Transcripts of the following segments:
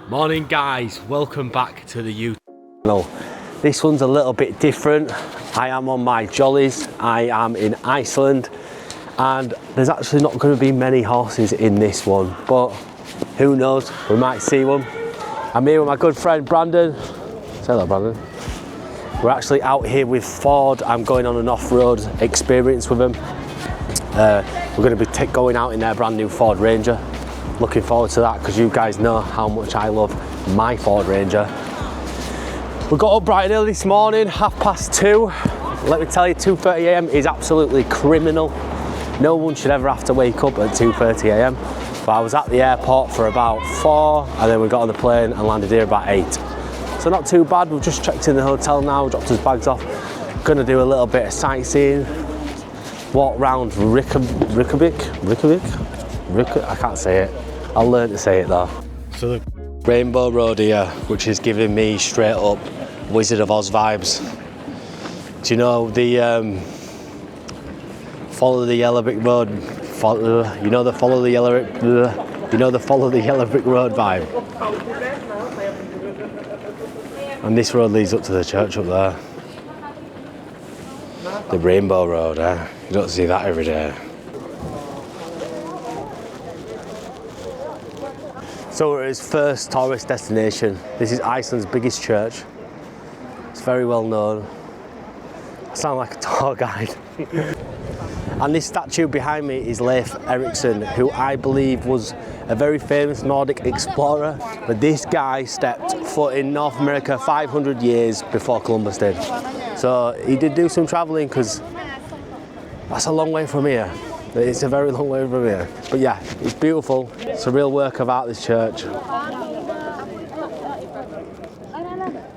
Morning guys, welcome back to the YouTube channel. This one's a little bit different. I am on my jollies. I am in Iceland and there's actually not going to be many horses in this one, but who knows, we might see one. I'm here with my good friend Brandon. Say hello, Brandon. We're actually out here with Ford. I'm going on an off-road experience with them. We're going to be going out in their brand new Ford Ranger. Looking forward to that because you guys know how much I love my Ford Ranger. We got up bright and early this morning, 2:30. Let me tell you, 2:30 AM is absolutely criminal. No one should ever have to wake up at 2:30 AM. But I was at the airport for about 4 and then we got on the plane and landed here about 8. So not too bad. We've just checked in the hotel now, dropped his bags off. Gonna do a little bit of sightseeing. Walk round Reykjavik. I can't say it. I'll learn to say it though. So the Rainbow Road here, which is giving me straight up Wizard of Oz vibes. Do you know the follow the yellow brick road? You know the follow the yellow brick road vibe. And this road leads up to the church up there. The Rainbow Road, eh? You don't see that every day. So we're at his first tourist destination. This is Iceland's biggest church. It's very well known. I sound like a tour guide. And this statue behind me is Leif Erikson, who I believe was a very famous Nordic explorer. But this guy stepped foot in North America 500 years before Columbus did. So he did do some traveling because that's a long way from here. It's a very long way from here. But yeah, it's beautiful. It's a real work of art, this church.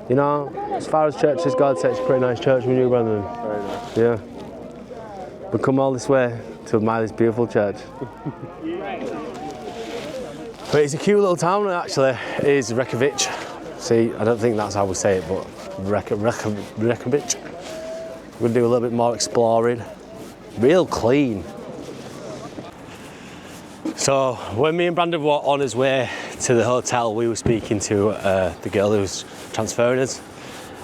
You know, as far as churches go, I'd say it's a pretty nice church with you, Brandon. Very nice. Yeah. We come all this way to admire this beautiful church. But it's a cute little town actually. It is Reykjavik. See, I don't think that's how we say it, but Reykjavik. We're gonna do a little bit more exploring. Real clean. So when me and Brandon were on his way to the hotel, we were speaking to the girl who was transferring us,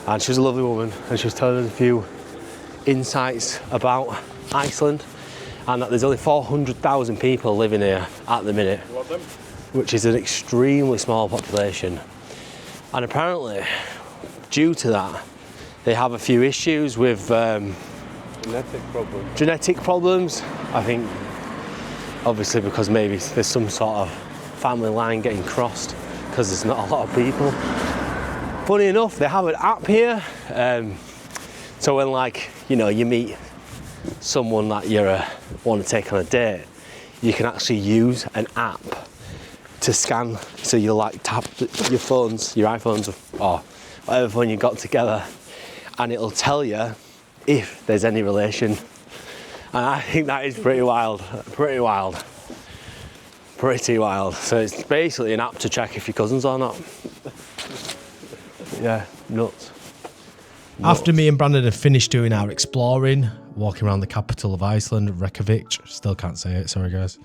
and she was a lovely woman, and she was telling us a few insights about Iceland, and that there's only 400,000 people living here at the minute, which is an extremely small population. And apparently, due to that, they have a few issues with genetic problems. I think obviously because maybe there's some sort of family line getting crossed because there's not a lot of people. Funny enough, they have an app here. So when, like, you know, you meet someone that you want to take on a date, you can actually use an app to scan. So you like tap your phones, your iPhones or whatever phone you got together, and it'll tell you if there's any relation. And I think that is pretty wild. So it's basically an app to check if you're cousins or not. Yeah, nuts. After me and Brandon had finished doing our exploring, walking around the capital of Iceland, Reykjavik, still can't say it, sorry guys.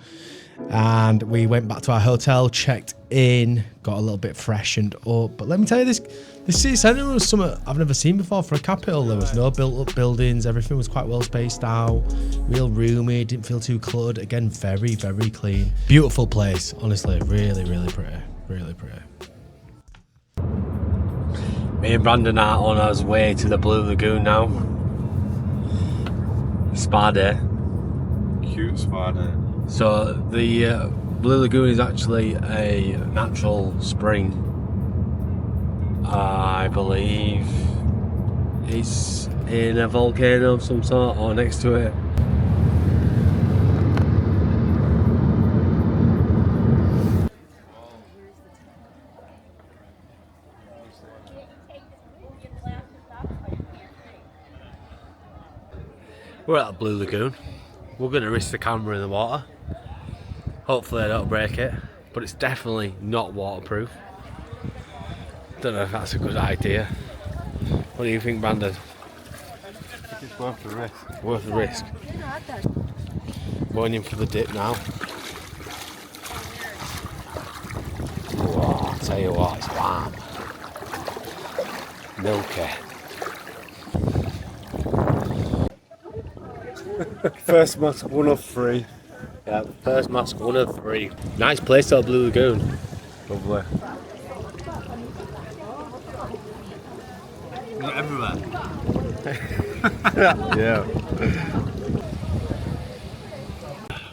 And we went back to our hotel, checked in, got a little bit freshened up. But let me tell you, this city centre was something I've never seen before for a capital. There was no built-up buildings, everything was quite well spaced out, real roomy, didn't feel too cluttered. Again, very, very clean. Beautiful place, honestly, really, really pretty, really pretty. Me and Brandon are on our way to the Blue Lagoon now. Spa day. Cute spa day. So the Blue Lagoon is actually a natural spring. I believe it's in a volcano of some sort or next to it. We're at the Blue Lagoon. We're going to risk the camera in the water. Hopefully I don't break it, but it's definitely not waterproof. Don't know if that's a good idea. What do you think, Brandon? I think it's worth the risk. Worth the risk. Going in for the dip now. Whoa. Tell you what, it's warm. Milky. First mask, 1 of 3. Yeah, first mask, 1 of 3. Nice place though, Blue Lagoon. Lovely. Is it everywhere? Yeah.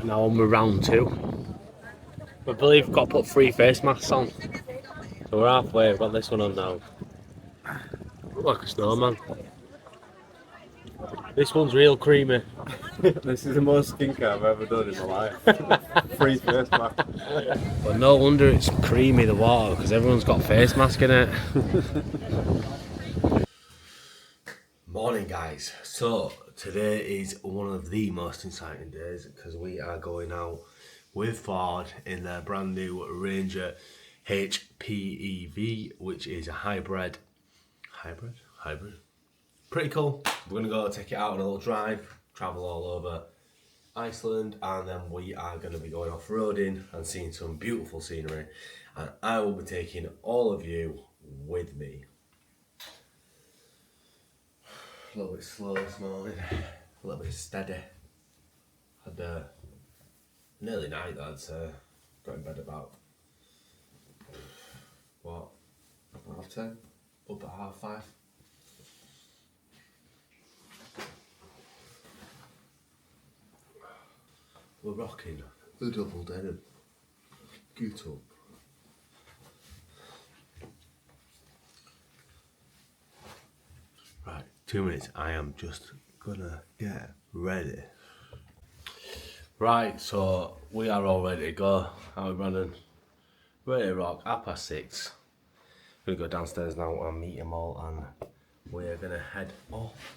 Now on with round 2. I believe we've got to put 3 face masks on. So we're halfway, we've got this one on now. Look like a snowman. This one's real creamy. This is the most skincare I've ever done in my life. 3 face mask. But no wonder it's creamy, the water, because everyone's got face mask in it. Morning guys, so today is one of the most exciting days because we are going out with Ford in their brand new Ranger HPEV, which is a hybrid. Pretty cool. We're gonna go take it out on a little drive, travel all over Iceland, and then we are gonna be going off-roading and seeing some beautiful scenery, and I will be taking all of you with me. A little bit slow this morning, a little bit steady. Had an early night, I'd say. Got in bed about, what, 10:30? Up at 5:30. We're rocking the double denim. Get up. Right, 2 minutes. I am just gonna get ready. Right, so we are all ready to go. How are we, Brandon? Ready to rock. 6:30. Gonna go downstairs now and meet them all, and we're gonna head off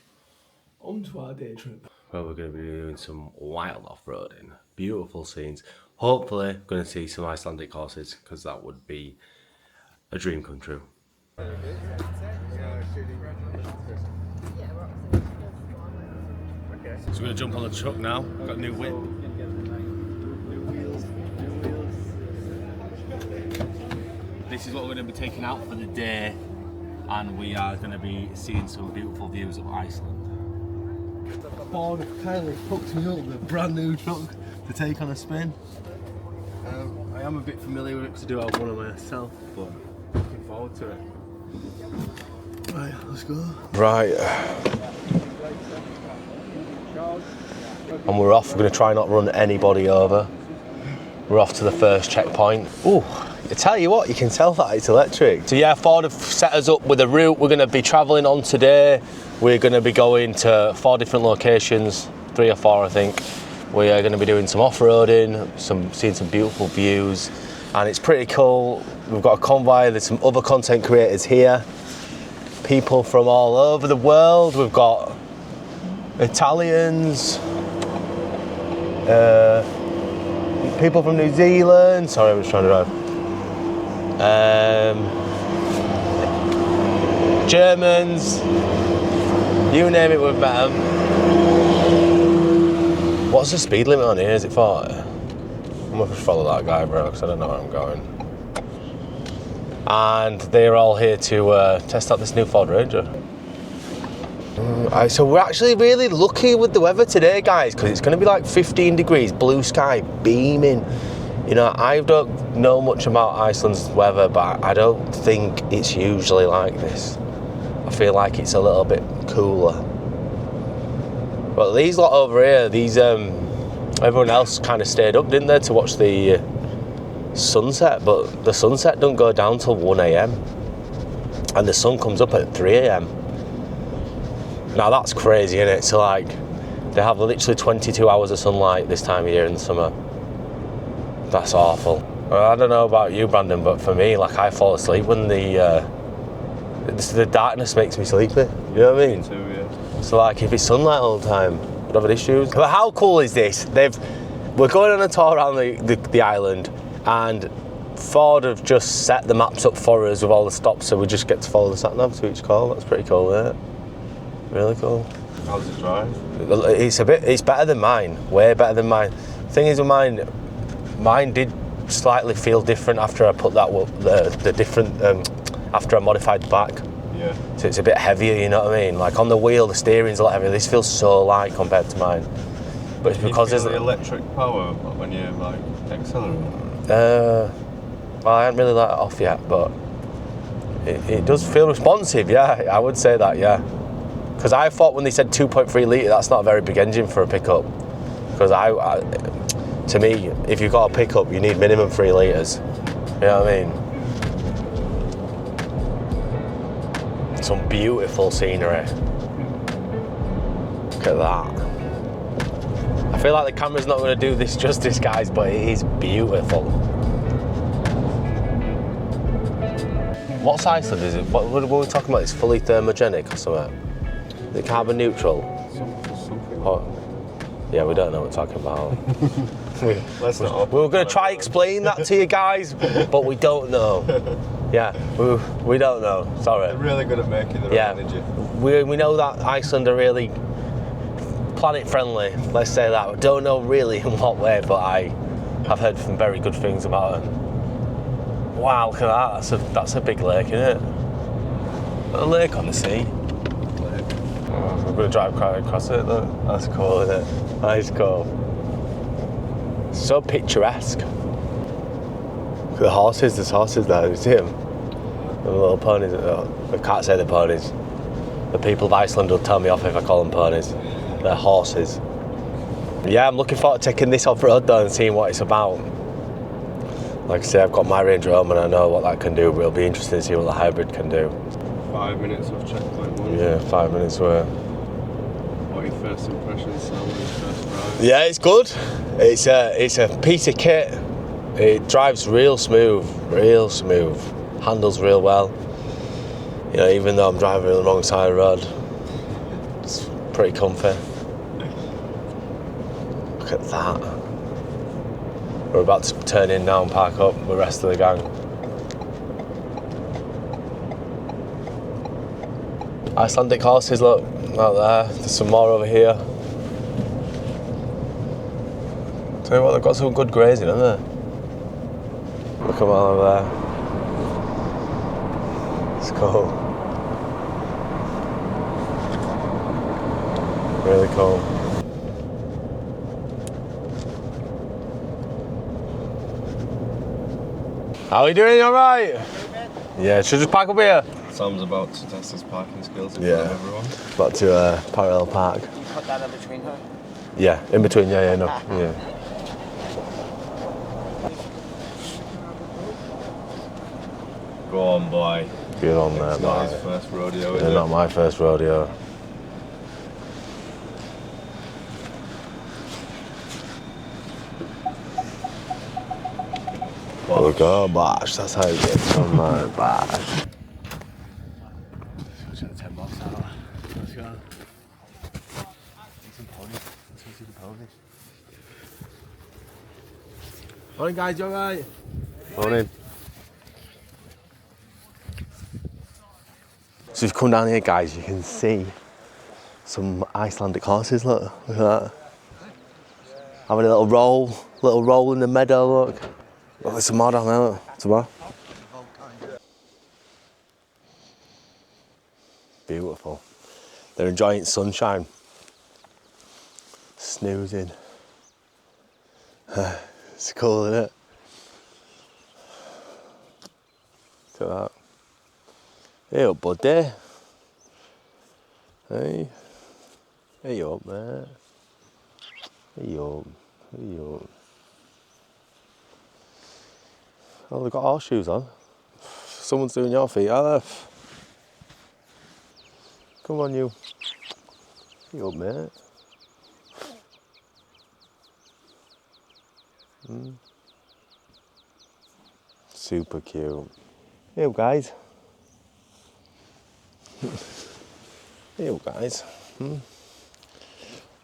onto our day trip. Well, we're gonna be doing some wild off-roading, beautiful scenes. Hopefully, gonna see some Icelandic horses because that would be a dream come true. So we're gonna jump on the truck now. Got a new whip. This is what we're gonna be taking out for the day, and we are gonna be seeing some beautiful views of Iceland. Ford kindly hooked me up with a brand new truck to take on a spin. I am a bit familiar with it because I do have one of myself, but looking forward to it. Right, let's go. Right. And we're off. We're going to try not run anybody over. We're off to the first checkpoint. Ooh, I tell you what, you can tell that it's electric. So yeah, Ford have set us up with a route we're going to be travelling on today. We're going to be going to 4 different locations, 3 or 4 I think. We are going to be doing some off-roading, seeing some beautiful views, and it's pretty cool. We've got a convoy, there's some other content creators here, people from all over the world. We've got Italians, people from New Zealand, sorry I was trying to drive, Germans, you name it, we've met them. What's the speed limit on here? Is it 40? I'm gonna follow that guy, bro, because I don't know where I'm going. And they're all here to test out this new Ford Ranger. So we're actually really lucky with the weather today, guys, because it's going to be like 15 degrees, blue sky, beaming. You know, I don't know much about Iceland's weather, but I don't think it's usually like this. I feel like it's a little bit cooler. But these lot over here, these everyone else kind of stayed up, didn't they, to watch the sunset? But the sunset don't go down till 1 a.m. and the sun comes up at 3 a.m. Now that's crazy, isn't it? So like, they have literally 22 hours of sunlight this time of year in the summer. That's awful. Well, I don't know about you, Brandon, but for me, like, I fall asleep when the darkness makes me sleepy. You know what I mean? Me too, yeah. So like, if it's sunlight all the time, I'd have issues. But how cool is this? We're going on a tour around the island, and Ford have just set the maps up for us with all the stops, so we just get to follow the sat nav to each call. That's pretty cool, isn't it? Really cool. How's it drive? It's better than mine, way better than mine. Thing is with mine did slightly feel different after I put that the different after I modified the back. Yeah. So it's a bit heavier, you know what I mean? Like on the wheel, the steering's a lot heavier. This feels so light compared to mine. But it's because there's there's the electric power when you like accelerate. Well, I haven't really let it off yet, but it does feel responsive. Yeah, I would say that. Yeah, because I thought when they said 2.3 litre, that's not a very big engine for a pickup. Because to me, if you've got a pickup, you need minimum 3 litres. You know what I mean? Some beautiful scenery. Look at that. I feel like the camera's not going to do this justice, guys, but it is beautiful. What's Iceland? Is it? What were we talking about? It's fully thermogenic or something? Is it carbon neutral? Something. Oh, yeah, we don't know what we're talking about. Let's not. We were going to try explain that to you guys, but we don't know. Yeah, we don't know. Sorry. They're really good at making their own energy. We know that Iceland are really planet friendly. Let's say that. We don't know really in what way, but I have heard some very good things about it. Wow, look at that. That's a big lake, isn't it? A lake on the sea. Oh, we're going to drive across it, though. That's cool, isn't it? That is cool. So picturesque. Look at the horses. There's horses there. You see them? The little ponies. I can't say the ponies. The people of Iceland will tell me off if I call them ponies. They're horses. Yeah, I'm looking forward to taking this off-road though and seeing what it's about. Like I say, I've got my Ranger home and I know what that can do, but it'll be interesting to see what the hybrid can do. 5 minutes of checkpoint 1. Yeah, 5 minutes worth. What are your first impressions, Sam, when you first drive? Yeah, it's good. It's a piece of kit. It drives real smooth. Handles real well. You know, even though I'm driving on the wrong side of the road, it's pretty comfy. Look at that. We're about to turn in now and park up with the rest of the gang. Icelandic horses, look, out there. There's some more over here. Tell you what, they've got some good grazing, haven't they? Look at them all over there. It's cool. Really cool. How are you doing? You alright? Yeah, should we just park up here? Sam's about to test his parking skills in Yeah. front of everyone. About to parallel park. Put that in between her. Yeah, in between, yeah, no. Yeah. Go on, boy. Get on there, It's not boy. his first rodeo, is Yeah, it? not my first rodeo. There we go, bash. That's how it gets on my bash. Let's go. Some ponies. Let's go see the ponies. Morning, guys. You alright? Morning. So you've come down here, guys. You can see some Icelandic horses. Look at that. Having a little roll in the meadow. Look. Oh, there's some more down there, look. Some more. Beautiful. They're enjoying sunshine. Snoozing. It's cool, isn't it? Look at that. Hey up, buddy. Hey. Hey up, mate. Hey up. Hey up. Oh, they've got horseshoes on. Someone's doing your feet, are they? Come on, you. You up, mate. Super cute. Hey up, guys. Hey up, guys.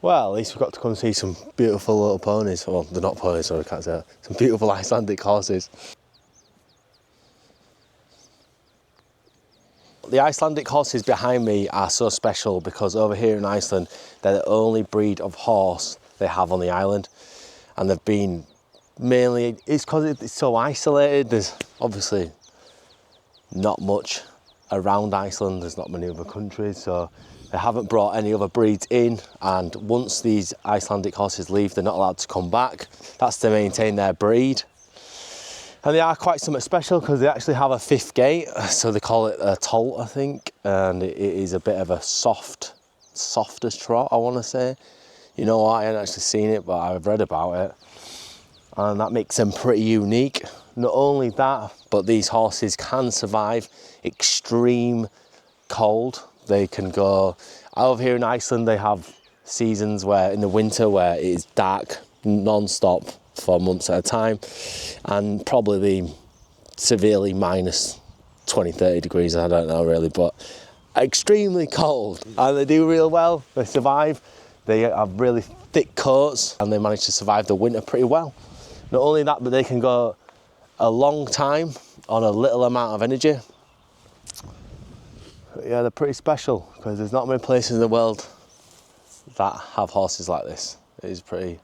Well, at least we've got to come see some beautiful little ponies. Well, they're not ponies, so I can't say that. Some beautiful Icelandic horses. The Icelandic horses behind me are so special because over here in Iceland, they're the only breed of horse they have on the island. And they've been mainly, it's because it's so isolated. There's obviously not much around Iceland. There's not many other countries, so they haven't brought any other breeds in. And once these Icelandic horses leave, they're not allowed to come back. That's to maintain their breed. And they are quite something special because they actually have a fifth gait, so they call it a tolt, I think, and it is a bit of a softer trot, I want to say. You know what, I haven't actually seen it, but I've read about it, and that makes them pretty unique. Not only that, but these horses can survive extreme cold. They can go, over here in Iceland, they have seasons where in the winter where it is dark non-stop for months at a time, and probably be severely minus 20, 30 degrees, I don't know really, but extremely cold, and they do real well. They survive. They have really thick coats and they manage to survive the winter pretty well. Not only that, but they can go a long time on a little amount of energy. But yeah, they're pretty special because there's not many places in the world that have horses like this. It is pretty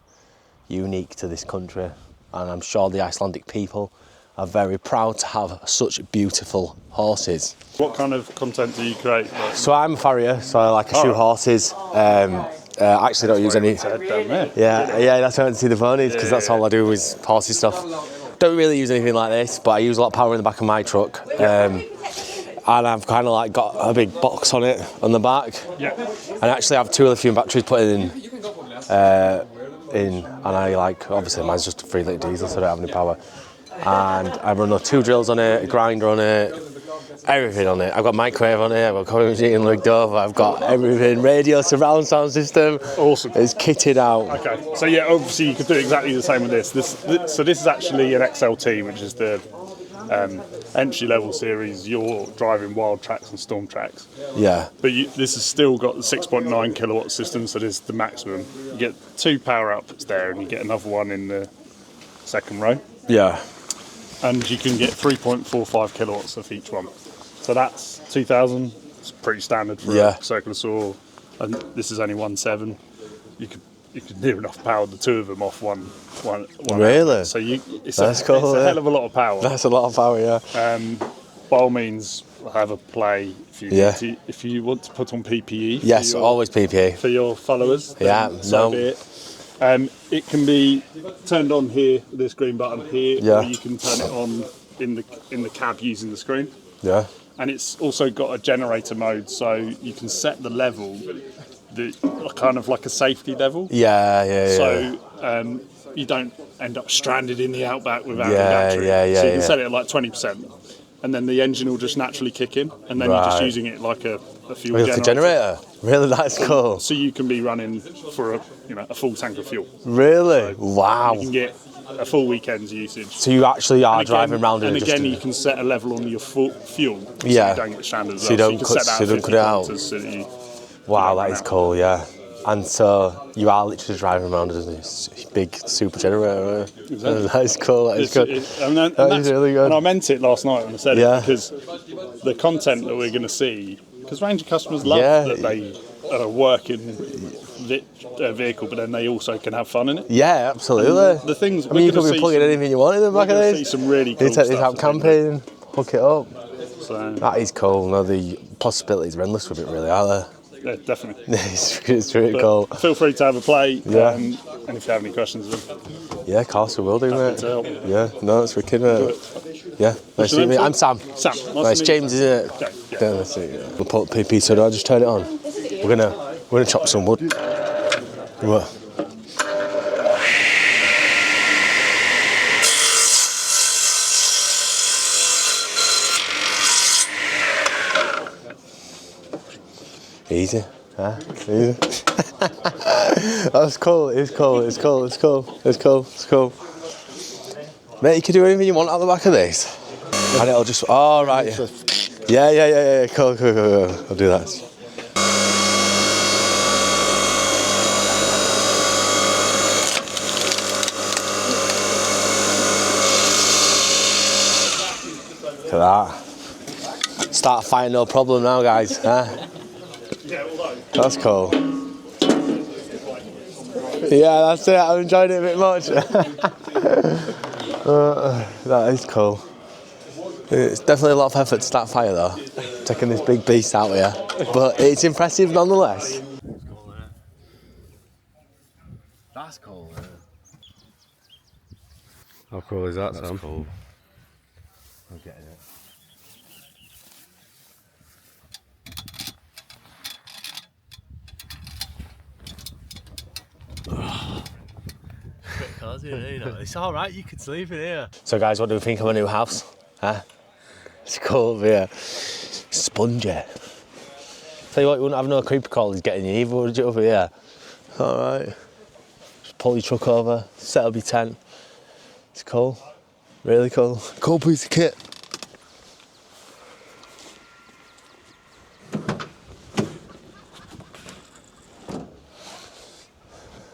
unique to this country, and I'm sure the Icelandic people are very proud to have such beautiful horses. What kind of content do you create? So I'm a farrier, so I like to shoot horses. Actually don't use any. Yeah, that's why I went to see the ponies, because that's all I do is horsey stuff. Don't really use anything like this, but I use a lot of power in the back of my truck. And I've kind of like got a big box on it on the back. Yeah. And I actually have 2 lithium batteries put in, and I like, obviously mine's just a 3-litre diesel, so I don't have any power. And I run 2 drills on it, a grinder on it, everything on it. I've got microwave on it, I've got coffee machine lugged over, I've got everything, radio, surround sound system. Awesome. It's kitted out. Okay, so yeah, obviously you could do exactly the same with this. So this is actually an XLT, which is the entry-level series. You're driving wild tracks and storm tracks. Yeah. But this has still got the 6.9 kilowatt system, so this is the maximum. You get 2 power outputs there, and you get another one in the second row. Yeah. And you can get 3.45 kilowatts of each one. So that's 2,000. It's pretty standard for a circular saw. And this is only 1.7. You could near enough power the 2 of them off one. Really? So it's That's a cool, hell of a lot of power. That's a lot of power, yeah. By all means, have a play if you want to put on PPE. Yes, always PPE. For your followers. Yeah, so be it. It can be turned on here with this green button here, or you can turn it on in the cab using the screen. Yeah. And it's also got a generator mode, so you can set the level, kind of like a safety level. Yeah. So you don't end up stranded in the outback without a battery. So you can set it at like 20%, and then the engine will just naturally kick in, and then you're just using it like a fuel generator. Really, that's cool. So you can be running for a full tank of fuel. Really? So wow. You can get a full weekend's usage. So you actually are driving around in and it. And again, you can set a level on your fuel, so you don't get stranded as well. So you don't cut it out. Wow, that is cool, yeah. And so you are literally driving around in this big super generator. Exactly. That is cool. That is good. That is really good. And I meant it last night when I said it, because the content that we're going to see, because Ranger customers love that they working vehicle, but then they also can have fun in it. Yeah, absolutely. And the things, you could be plugging anything you want in the back of this. See some really cool stuff. You take this out camping, hook it up. So that is cool. No, the possibilities are endless with it, really, are there? Yeah, definitely. It's really cool. Feel free to have a play. Yeah. And if you have any questions, yeah, of course we will do, mate. Yeah, no, it's wicked, mate. Yeah, nice to meet you. I'm Sam. Sam. Nice, James, isn't it? Okay, yeah, that's it. Yeah. We'll put PP, so I'll just turn it on. We're gonna chop some wood. What? Easy, huh? Easy. That's cool. It's cool. Mate, you can do anything you want out the back of this, and it'll just. Oh right. Yeah. Cool. I'll do that. Look at that. Start fighting, no problem now, guys. Huh? That's cool. Yeah, that's it. I'm enjoying it a bit much. That is cool. It's definitely a lot of effort to start fire though, taking this big beast out here, but it's impressive nonetheless. That's cool. How cool is that, That's Sam? cool. I'm getting it. Bit cozy, you know. It's all right. You could sleep in here. So, guys, what do we think of my new house? Huh? It's cool over here. Spongy. Tell you what, you wouldn't have no creepy crawlies getting you either, would you, over here? All right. Just pull your truck over, set up your tent. It's cool. Really cool. Cool piece of kit.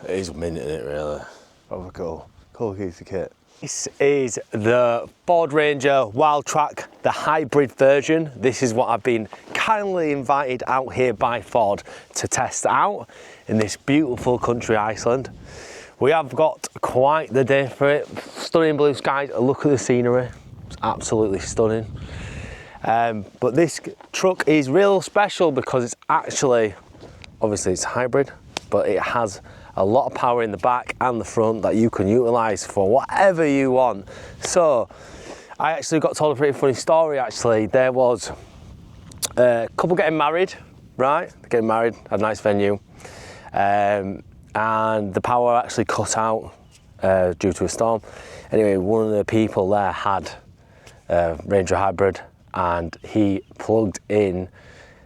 It is minting it, really. Proper cool. Cool piece of kit. This is the Ford Ranger Wildtrak, the hybrid version. This is what I've been kindly invited out here by Ford to test out in this beautiful country, Iceland. We have got quite the day for it. Stunning blue skies, look at the scenery. It's absolutely stunning. But this truck is real special because it's actually, obviously it's hybrid, but it has a lot of power in the back and the front that you can utilise for whatever you want. So I actually got told a pretty funny story actually. There was a couple getting married, right? They're getting married, had a nice venue. And the power actually cut out due to a storm. Anyway, one of the people there had a Ranger Hybrid and he plugged in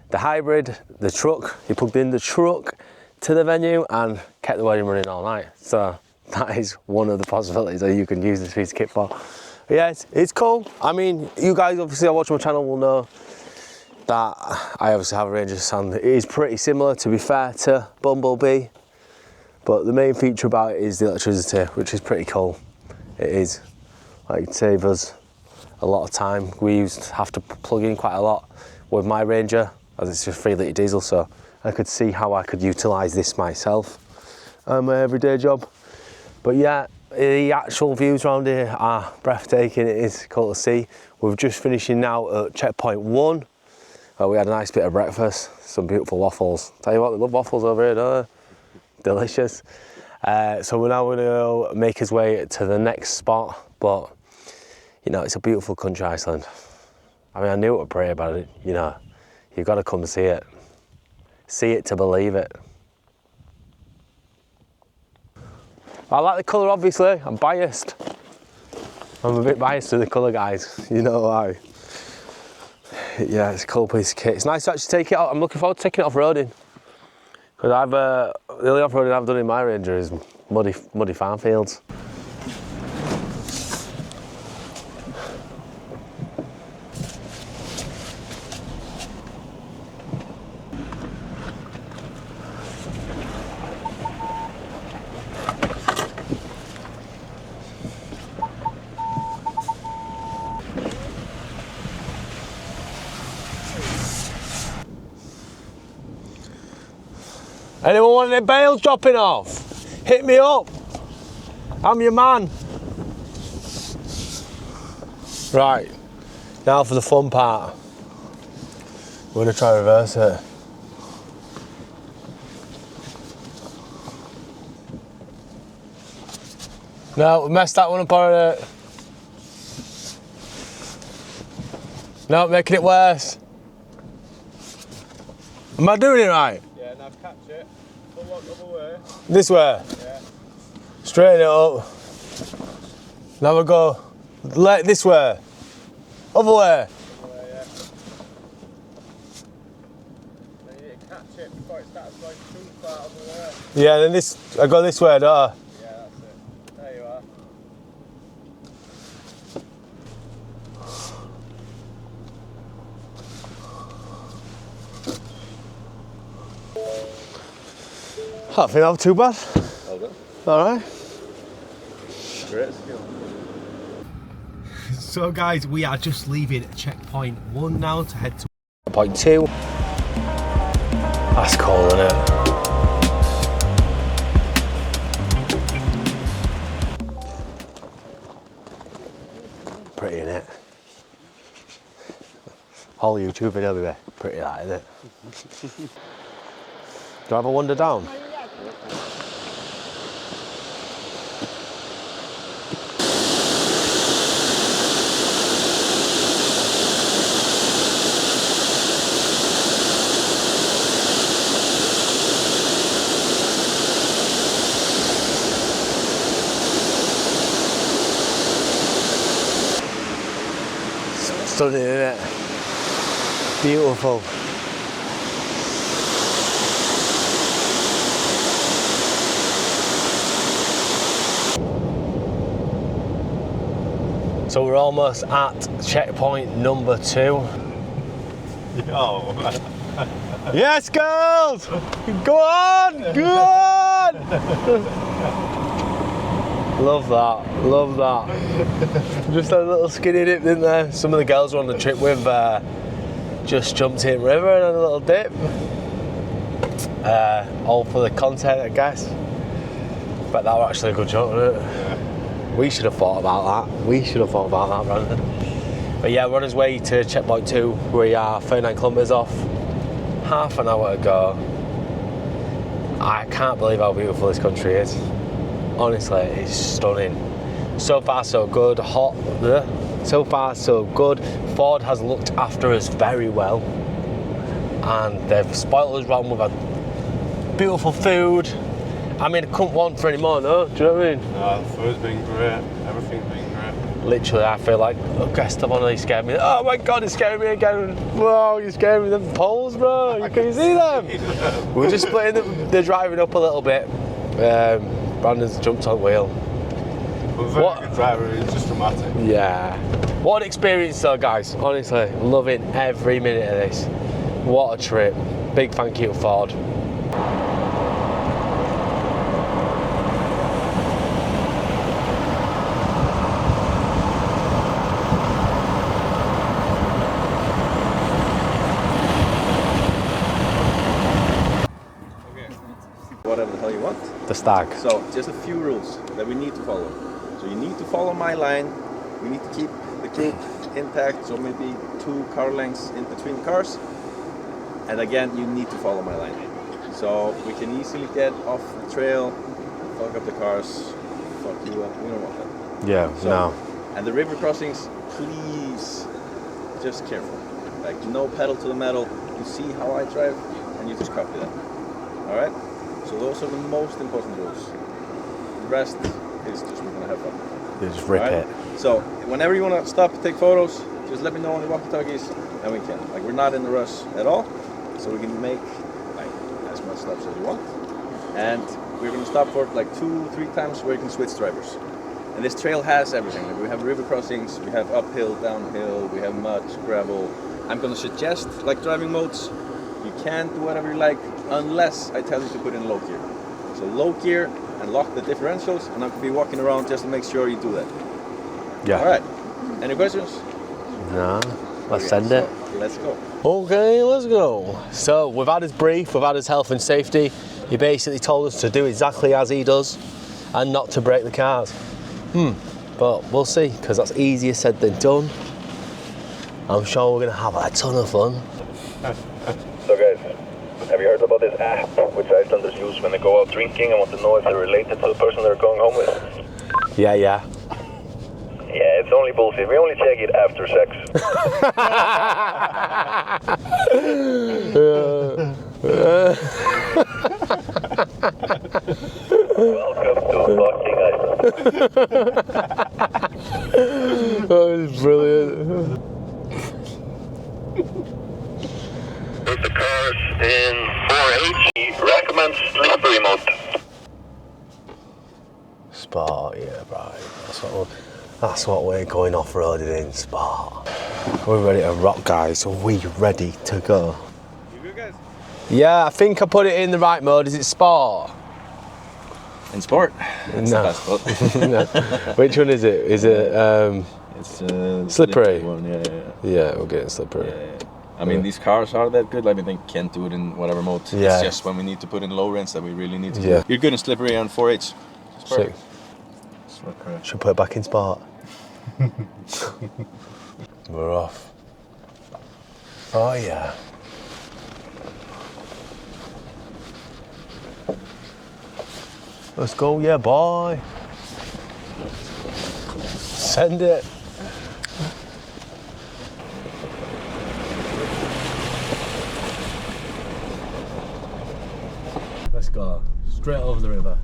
the hybrid, the truck, he plugged in the truck to the venue and kept the wedding running all night. So that is one of the possibilities that you can use this piece of kit for. But yeah, it's cool. I mean, you guys obviously that watch my channel will know that I obviously have a Ranger and it is pretty similar, to be fair, to Bumblebee. But the main feature about it is the electricity, which is pretty cool. It is, like, it saves us a lot of time. We used to have to plug in quite a lot with my Ranger, as it's just 3 litre diesel, so I could see how I could utilise this myself on my everyday job. But yeah, the actual views around here are breathtaking. It is cool to see. We're just finishing now at checkpoint 1. We had a nice bit of breakfast, some beautiful waffles. Tell you what, they love waffles over here, don't they? Delicious. So we're now going to make his way to the next spot, but you know, it's a beautiful country, Iceland. I mean, I knew what to pray about it, you know. You've got to come see it. See it to believe it. I like the colour, obviously. I'm biased. I'm a bit biased to the colour, guys. You know why. Yeah, it's a cool piece of kit. It's nice to actually take it out. I'm looking forward to taking it off-roading. Because the only off-roading I've done in my Ranger is muddy farm fields. Anyone want any bales dropping off? Hit me up. I'm your man. Right, now for the fun part. We're going to try reverse it. No, we messed that one up already. No, making it worse. Am I doing it right? Yeah, now catch it. Pull up other way. This way? Yeah. Straighten it up. Now we go this way. Other way. Yeah. Then you need to catch it before it starts going too far other way. Yeah, then I go this way, don't I? Yeah, that's it. There you are. I think that was too bad. Well done. All right. Great skill. So guys, we are just leaving checkpoint 1 now to head to Point 2. That's cool, isn't it? Whole YouTube video will be pretty light, isn't it? Do I have a wander down? Stunning, isn't it? Beautiful. So we're almost at checkpoint number 2. Yo. Yes, girls! Go on! Go on! Love that, love that. Just a little skinny dip, didn't there? Some of the girls we're on the trip with just jumped in river and had a little dip. All for the content, I guess. But that was actually a good job, wasn't it? Yeah. We should have thought about that. We should have thought about that, Brandon. But yeah, we're on his way to checkpoint 2. We are 39 kilometres off. Half an hour to go. I can't believe how beautiful this country is. Honestly, it's stunning. So far, so good. Hot. So far, so good. Ford has looked after us very well, and they've spoiled us round with a beautiful food. I mean, I couldn't want for any more, no? Do you know what I mean? No, the food's been great. Everything's been great. Literally, I feel like a guest of honour. He scared me. Oh my God, he scared me again. Whoa, you scared me. Them poles, bro. Can you see them? We're just splitting the driving up a little bit. Brandon's jumped on the wheel. But very good driver, it's just dramatic. Yeah. What an experience though, guys. Honestly, loving every minute of this. What a trip. Big thank you to Ford. Whatever the hell you want. The stag. So just a few rules that we need to follow. So you need to follow my line. We need to keep the group intact, so maybe 2 car lengths in between cars. And again, you need to follow my line. So we can easily get off the trail, fuck up the cars, fuck you up. We don't want that. Yeah, So, no. And the river crossings, please, just careful. Like no pedal to the metal. You see how I drive, and you just copy that. All right. So those are the most important rules. The rest is just we're gonna have fun. You just rip it. So whenever you wanna stop to take photos, just let me know on the walkie-talkies, and we can. Like we're not in the rush at all, so we can make like as much stops as you want. And we're gonna stop for like 2-3 times where you can switch drivers. And this trail has everything. Like we have river crossings, we have uphill, downhill, we have mud, gravel. I'm gonna suggest like driving modes. You can do whatever you like unless I tell you to put in low gear. So low gear and lock the differentials, and I'm gonna be walking around just to make sure you do that. Yeah. All right. Any questions? No. Let's Okay, send it. so let's go. Okay, let's go. So we've had his brief, we've had his health and safety. He basically told us to do exactly as he does and not to break the cars. But we'll see, because that's easier said than done. I'm sure we're gonna have a ton of fun. So guys, have you heard about this app which Icelanders use when they go out drinking and want to know if they're related to the person they're going home with? Yeah. Yeah, it's only bullshit. We only check it after sex. Welcome to fucking Iceland. That was brilliant. With the cars in 4H, recommends slippery mode. Sport, yeah, right. That's what we're going off-roading in, Sport. We're ready to rock, guys. Are we ready to go? You good, guys? Yeah, I think I put it in the right mode. Is it Sport? In sport? It's No. the best mode. No. Which one is it? Is it It's Slippery? one, yeah. Yeah, we're getting slippery. I mean, these cars are that good. I mean, they can't do it in whatever mode. Yeah. It's just when we need to put in low rents that we really need to Yeah. do. You're good in slippery and 4H. It's Sick. perfect. Should put it back in Sport. We're off. Oh yeah. Let's go, yeah, boy. Send it. Let's go. Straight over the river.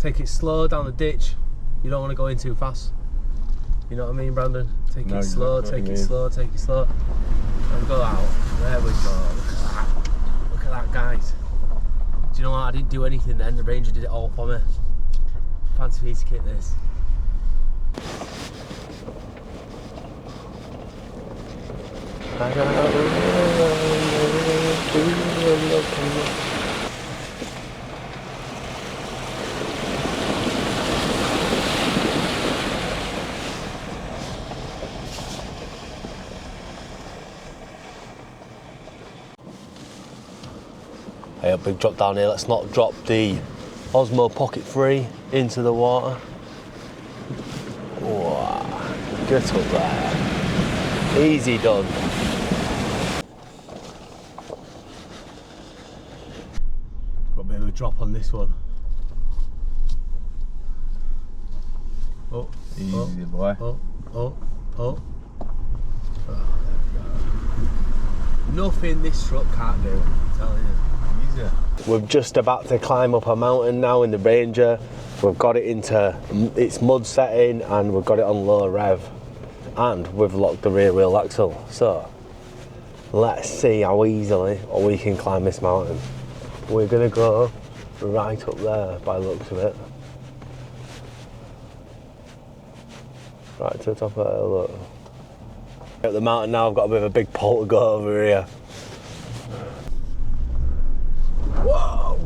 Take it slow down the ditch. You don't want to go in too fast. You know what I mean, Brandon? Take it slow, take it slow, take it slow. And go out. There we go. Look at that. Look at that, guys. Do you know what? I didn't do anything then. The Ranger did it all for me. Fancy piece of kit, this. Hey, a big drop down here. Let's not drop the Osmo Pocket 3 into the water. Wow, get up there. Easy done. Got a bit of a drop on this one. Oh, easy boy. Oh. Nothing this truck can't do, I'm telling you. We're just about to climb up a mountain now in the Ranger. We've got it into its mud setting and we've got it on low rev. And we've locked the rear wheel axle. So, let's see how easily we can climb this mountain. We're gonna go right up there by the looks of it. Right to the top of it, look. At the mountain now, I've got a bit of a big pole to go over here. Whoa!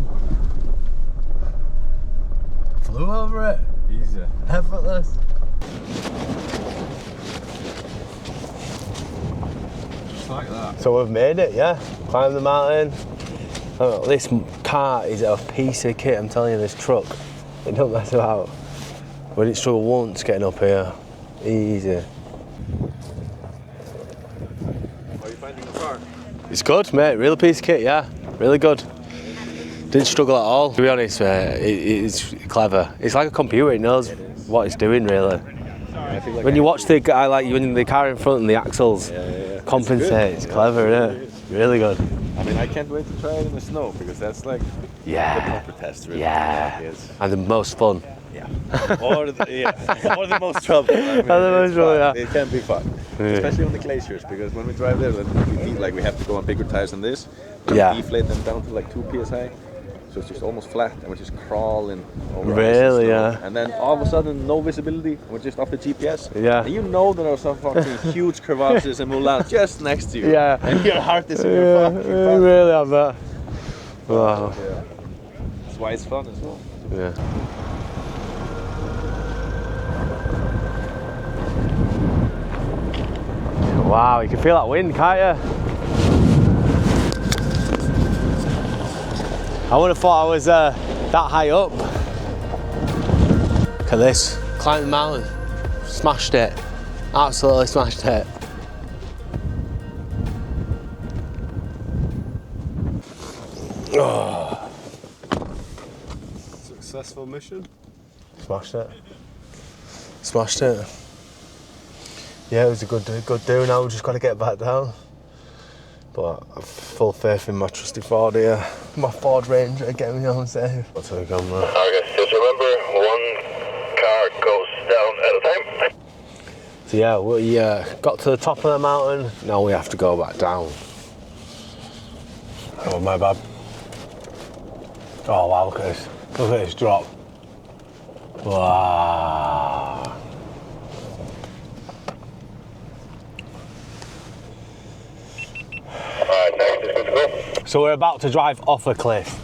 Flew over it. Easy. Effortless. Just like that. So we've made it, yeah. Climbed the mountain. Oh, this car is a piece of kit, I'm telling you, this truck. It don't mess about. We didn't struggle once getting up here. Easy. How are you finding the car? It's good, mate. Real piece of kit, yeah. Really good. Didn't struggle at all. To be honest, it's clever. It's like a computer. It knows what it's doing, really. Like when you watch the guy, like when the car in front and the axles compensate, it's clever, isn't it? Really good. I mean, I can't wait to try it in the snow because that's like the proper test, really. Yeah. And the most fun. Yeah. or the most trouble. I mean, the most trouble, yeah. It can be fun, especially on the glaciers, because when we drive there, we have to go on bigger tires than this. Deflate them down to like 2 psi. So it's just almost flat, and we're just crawling over ice and snow. And then all of a sudden, no visibility. We're just off the GPS. Yeah. And you know there are some fucking huge crevasses and moulins just next to you. Yeah. And your heart is in your fucking butt. We really have that. Wow. Yeah. That's why it's fun as well. Yeah. Wow, you can feel that wind, can't you? I would have thought I was that high up. Look at this, climbed the mountain, smashed it, absolutely smashed it. Oh. Successful mission. Smashed it. Smashed it. Yeah, it was a good do now, we just got to get back down. But I've full faith in my trusty Ford here. My Ford Ranger getting me home safe. What's the camera? Okay, just remember, one car goes down at a time. So yeah, we got to the top of the mountain, now we have to go back down. Oh, my bad. Oh wow, look at this. Look at this drop. Wow. Alright, next is good to go. So we're about to drive off a cliff.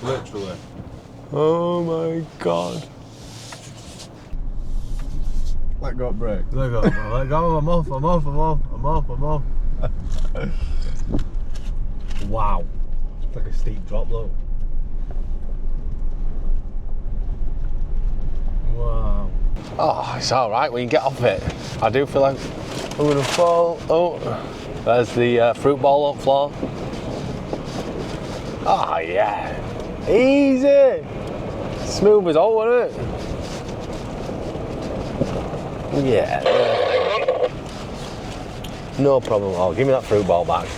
Literally. Oh my god. Let go of brake. Let go, let go, I'm off. Wow. It's like a steep drop though. Wow. Oh, it's alright when you get off it. I do feel like I'm gonna fall. Oh. There's the fruit bowl on floor. Oh yeah, easy. Smooth as all, wasn't it? Yeah. No problem at all. Give me that fruit bowl back.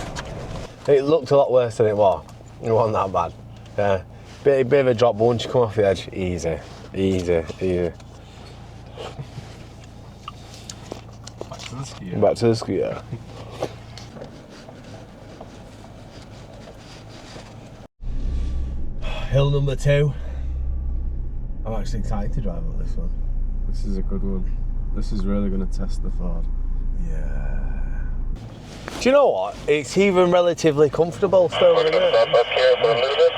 It looked a lot worse than it was. It wasn't that bad. Yeah. Bit of a drop, but once you come off the edge, easy. Easy, easy. Back to the skier. Back to the skier. Hill number 2. I'm actually excited to drive on this one. This is a good one. This is really going to test the Ford. Yeah. Do you know what? It's even relatively comfortable still, isn't it? Stop up here for a little bit.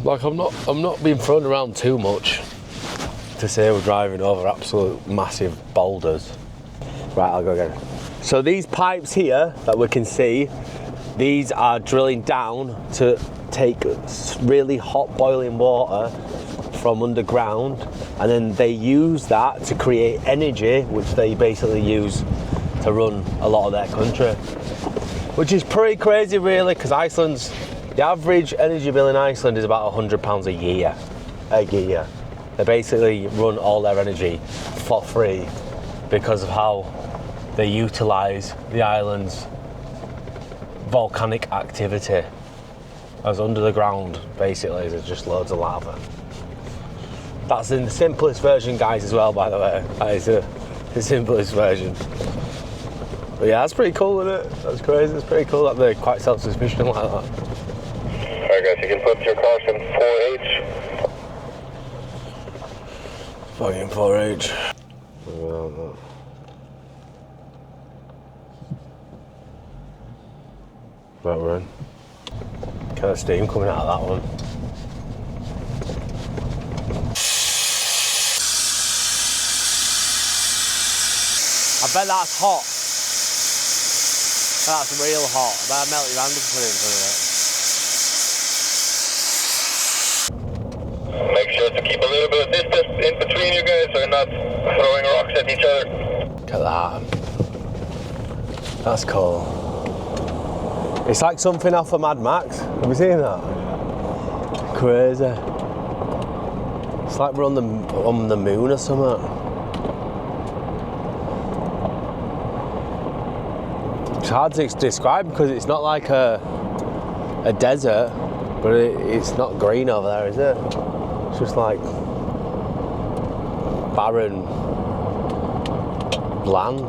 Like I'm not being thrown around too much to say we're driving over absolute massive boulders. Right, I'll go again. So these pipes here that we can see, these are drilling down to take really hot boiling water from underground, and then they use that to create energy, which they basically use to run a lot of their country. Which is pretty crazy really, because the average energy bill in Iceland is about £100 a year. They basically run all their energy for free because of how they utilise the island's volcanic activity. As under the ground, basically, there's just loads of lava. That's in the simplest version, guys, as well, by the way. That is the simplest version. But yeah, that's pretty cool, isn't it? That's crazy. It's pretty cool that they're quite self-sufficient like that. Alright guys, you can put your cars in 4H. Fucking 4H. Right, we're in. Kind of steam coming out of that one. I bet that's hot. That's real hot. I bet I melt your hand if you put it in front of it. Make sure to keep a little bit of distance in between you guys so you're not throwing rocks at each other. Look at that. That's cool. It's like something off of Mad Max. Have you seen that? Crazy. It's like we're on the moon or something. It's hard to describe because it's not like a desert, but it's not green over there, is it? It's just like barren land.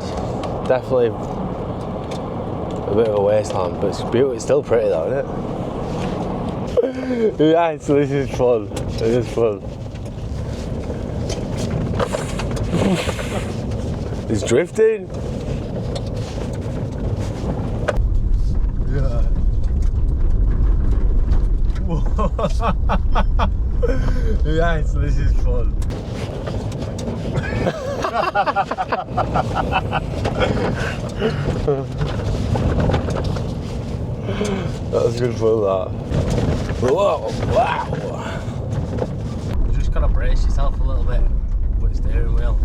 Definitely a bit of a wasteland, but it's beautiful. It's still pretty though, isn't it? Yeah, so this is fun. It is fun. It's drifting. Yeah. Yeah, so this is fun. That was good fun, that. Whoa, wow. You just gotta brace yourself a little bit with the steering wheel.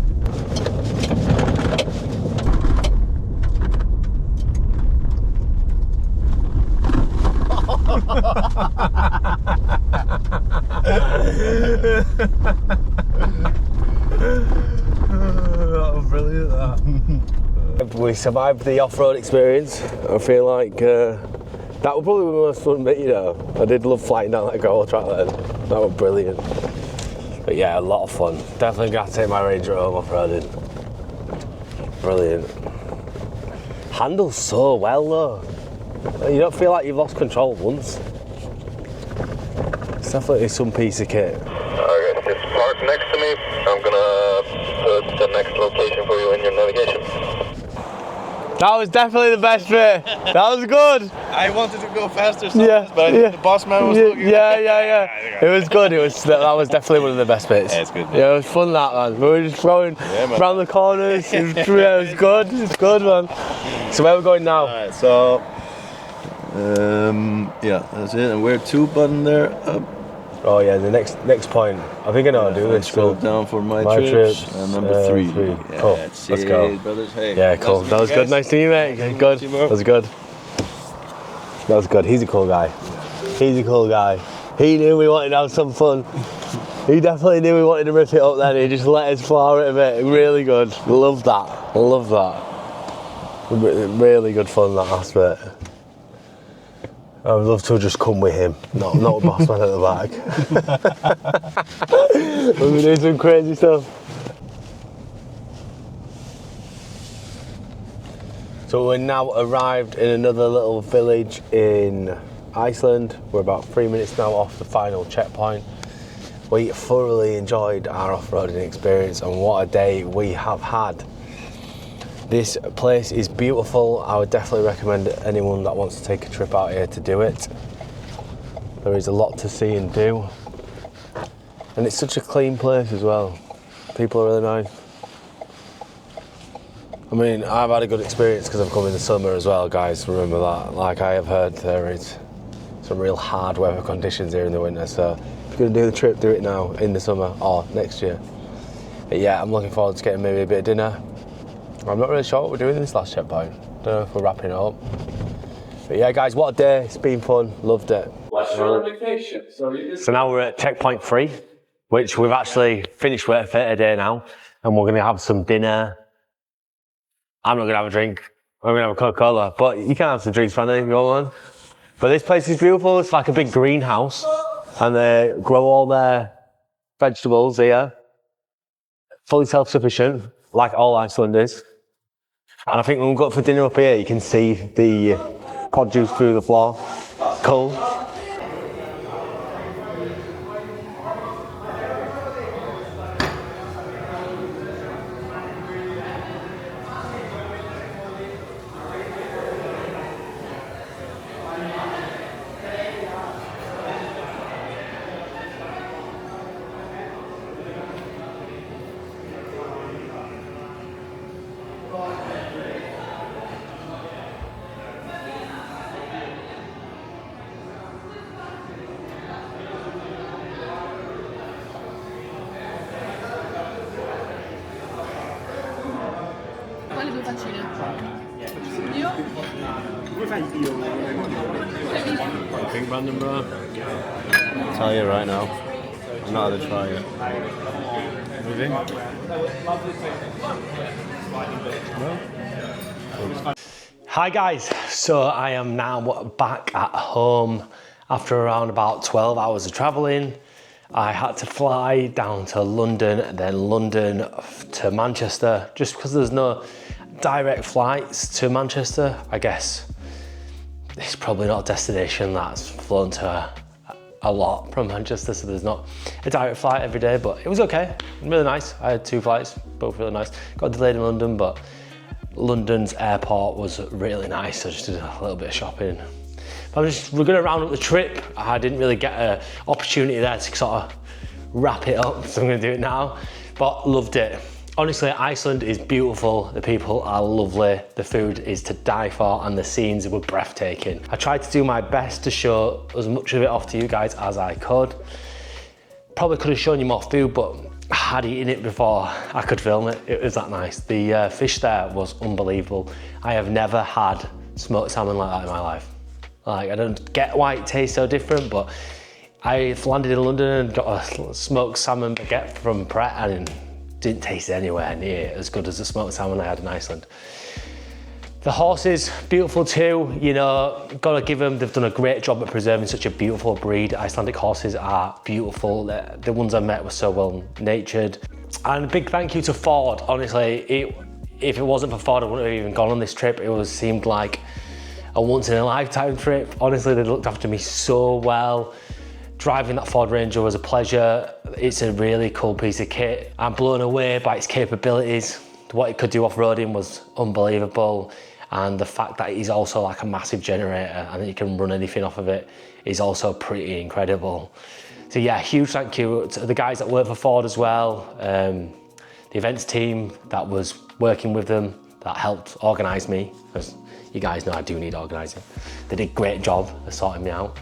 That was brilliant, that. We survived the off-road experience. I feel like that was probably the most fun bit, you know. I did love flying down that goal track then. That was brilliant. But yeah, a lot of fun. Definitely got to take my Ranger home off-roading. Brilliant. Handles so well though. You don't feel like you've lost control once. It's definitely some piece of kit. Alright, just park next to me. I'm gonna put the next location for you in your navigation. That was definitely the best bit. That was good. I wanted to go faster sometimes, but I think the boss man was looking. Yeah. It was good. That was definitely one of the best bits. Yeah, it's good. Yeah, it was fun, that, man. We were just throwing around the corners. It was good. It's good, man. So where are we going now? Alright, so yeah, that's it. And we're 2 button there up. Oh yeah, the next point. I think I know how to do this. Scroll down for my trips. trips. And number 3. Yeah, cool. That's Let's it, go. brothers. Hey, Yeah, cool. nice to That meet was you good. guys. Nice to meet you, mate. Nice to Good. meet you, bro. That was good. That was good. He's a cool guy. He's a cool guy. He knew we wanted to have some fun. He definitely knew we wanted to rip it up then. He just let us flower it a bit. Really good. Love that. Love that. Really good fun, that aspect. I would love to just come with him, not a boss man at the back. We'll be doing some crazy stuff. So we're now arrived in another little village in Iceland. We're about 3 minutes now off the final checkpoint. We thoroughly enjoyed our off-roading experience, and what a day we have had. This place is beautiful. I would definitely recommend anyone that wants to take a trip out here to do it. There is a lot to see and do. And it's such a clean place as well. People are really nice. I mean, I've had a good experience because I've come in the summer as well, guys. Remember that. Like I have heard, there is some real hard weather conditions here in the winter. So if you're going to do the trip, do it now in the summer or next year. But yeah, I'm looking forward to getting maybe a bit of dinner. I'm not really sure what we're doing in this last checkpoint. Don't know if we're wrapping it up. But yeah, guys, what a day. It's been fun. Loved it. So now we're at checkpoint 3, which we've actually finished with for a day now. And we're going to have some dinner. I'm not going to have a drink. I'm going to have a Coca-Cola. But you can have some drinks, Brandon, if you want one. But this place is beautiful. It's like a big greenhouse. And they grow all their vegetables here. Fully self-sufficient, like all Iceland is. And I think when we go for dinner up here, you can see the produce through the floor. Cool. Quali due faccine? Io? Come fai io? I think, Brandon, bro. I'll tell you right now. I'm not gonna try it. Hi guys, so I am now back at home after around about 12 hours of travelling. I had to fly down to London, then London to Manchester, just because there's no direct flights to Manchester. I guess it's probably not a destination that's flown to a lot from Manchester, so there's not a direct flight every day, but it was okay, really nice. I had 2 flights, both really nice. Got delayed in London, but London's airport was really nice, so I just did a little bit of shopping. We're going to round up the trip. I didn't really get an opportunity there to sort of wrap it up, so I'm going to do it now. But loved it. Honestly, Iceland is beautiful. The people are lovely. The food is to die for, and the scenes were breathtaking. I tried to do my best to show as much of it off to you guys as I could. Probably could have shown you more food, but I had eaten it before I could film it. It was that nice. The fish there was unbelievable. I have never had smoked salmon like that in my life. Like, I don't get why it tastes so different, but I landed in London and got a smoked salmon baguette from Pret and didn't taste anywhere near as good as the smoked salmon I had in Iceland. The horses, beautiful too, you know, gotta give them, they've done a great job at preserving such a beautiful breed. Icelandic horses are beautiful. The ones I met were so well natured. And a big thank you to Ford, honestly. If it wasn't for Ford, I wouldn't have even gone on this trip. It seemed like a once in a lifetime trip. Honestly, they looked after me so well. Driving that Ford Ranger was a pleasure. It's a really cool piece of kit. I'm blown away by its capabilities. What it could do off-roading was unbelievable. And the fact that it is also like a massive generator and that you can run anything off of it is also pretty incredible. So yeah, huge thank you to the guys that work for Ford as well. The events team that was working with them, that helped organise me, because you guys know I do need organising. They did a great job of sorting me out.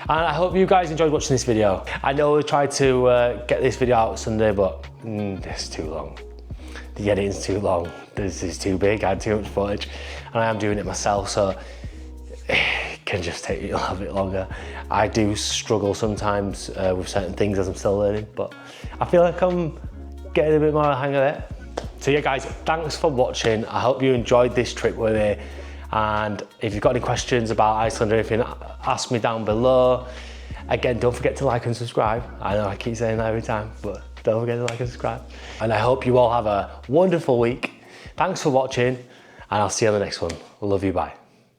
And I hope you guys enjoyed watching this video. I know we tried to get this video out Sunday, but it's too long. The editing's too long. This is too big, I had too much footage. And I am doing it myself, so it can just take me a little bit longer. I do struggle sometimes with certain things as I'm still learning, but I feel like I'm getting a bit more of a hang of it. So yeah guys, thanks for watching. I hope you enjoyed this trip with me. And if you've got any questions about Iceland or anything, ask me down below. Again, don't forget to like and subscribe. I know I keep saying that every time, but don't forget to like and subscribe. And I hope you all have a wonderful week. Thanks for watching, and I'll see you on the next one. Love you, bye.